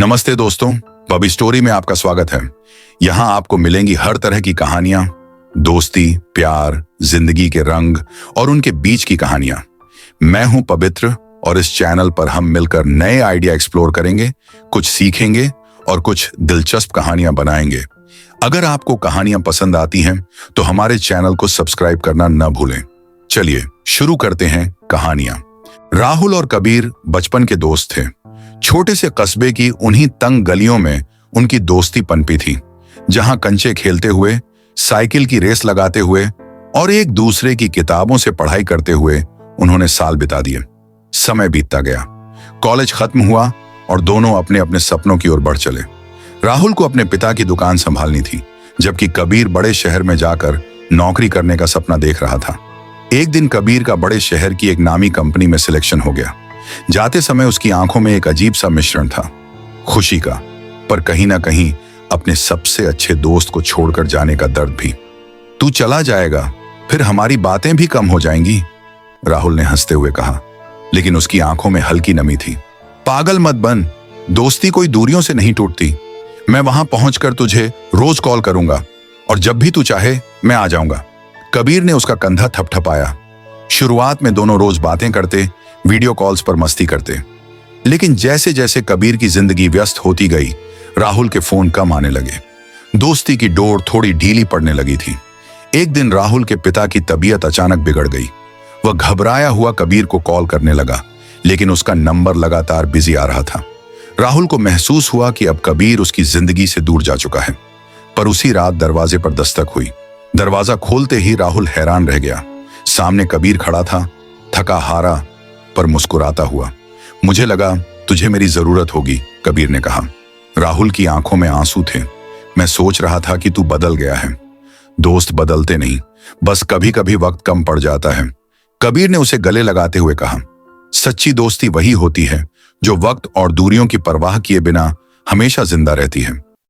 नमस्ते दोस्तों, बबी स्टोरी में आपका स्वागत है। यहाँ आपको मिलेंगी हर तरह की कहानियां, दोस्ती, प्यार, जिंदगी के रंग और उनके बीच की कहानियां। मैं हूं पवित्र और इस चैनल पर हम मिलकर नए आइडिया एक्सप्लोर करेंगे, कुछ सीखेंगे और कुछ दिलचस्प कहानियां बनाएंगे। अगर आपको कहानियां पसंद आती हैं तो हमारे चैनल को सब्सक्राइब करना न भूलें। चलिए शुरू करते हैं कहानियां। राहुल और कबीर बचपन के दोस्त थे। छोटे से कस्बे की उन्हीं तंग गलियों में उनकी दोस्ती पनपी थी, जहां कंचे खेलते हुए, साइकिल की रेस लगाते हुए और एक दूसरे की किताबों से पढ़ाई करते हुए उन्होंने साल बिता दिए। समय बीतता गया, कॉलेज खत्म हुआ और दोनों अपने अपने सपनों की ओर बढ़ चले। राहुल को अपने पिता की दुकान संभालनी थी, जबकि कबीर बड़े शहर में जाकर नौकरी करने का सपना देख रहा था। एक दिन कबीर का बड़े शहर की एक नामी कंपनी में सिलेक्शन हो गया। जाते समय उसकी आंखों में एक अजीब सा मिश्रण था, खुशी का, पर कहीं ना कहीं अपने सबसे अच्छे दोस्त को छोड़कर जाने का दर्द भी। तू चला जाएगा, फिर हमारी बातें भी कम हो जाएंगी, राहुल ने हंसते हुए कहा, लेकिन उसकी आंखों में हल्की नमी थी। पागल मत बन, दोस्ती कोई दूरियों से नहीं टूटती। मैं वहां पहुंचकर तुझे रोज कॉल करूंगा और जब भी तू चाहे मैं आ जाऊंगा। कबीर ने उसका कंधा थपथपाया। शुरुआत में दोनों रोज बातें करते, वीडियो कॉल्स पर मस्ती करते, लेकिन जैसे जैसे कबीर की जिंदगी व्यस्त होती गई, राहुल के फोन कम आने लगे। दोस्ती की डोर थोड़ी ढीली पड़ने लगी थी। एक दिन राहुल के पिता की तबीयत अचानक बिगड़ गई। वह घबराया हुआ कबीर को कॉल करने लगा, लेकिन उसका नंबर लगातार बिजी आ रहा था। राहुल को महसूस हुआ कि अब कबीर उसकी जिंदगी से दूर जा चुका है। पर उसी रात दरवाजे पर दस्तक हुई। दरवाजा खोलते ही राहुल हैरान रह गया। सामने कबीर खड़ा था, थका हारा पर मुस्कुराता हुआ। मुझे लगा तुझे मेरी जरूरत होगी, कबीर ने कहा। राहुल की आंखों में आंसू थे। मैं सोच रहा था कि तू बदल गया है। दोस्त बदलते नहीं, बस कभी कभी वक्त कम पड़ जाता है, कबीर ने उसे गले लगाते हुए कहा। सच्ची दोस्ती वही होती है जो वक्त और दूरियों की परवाह किए बिना हमेशा जिंदा रहती है।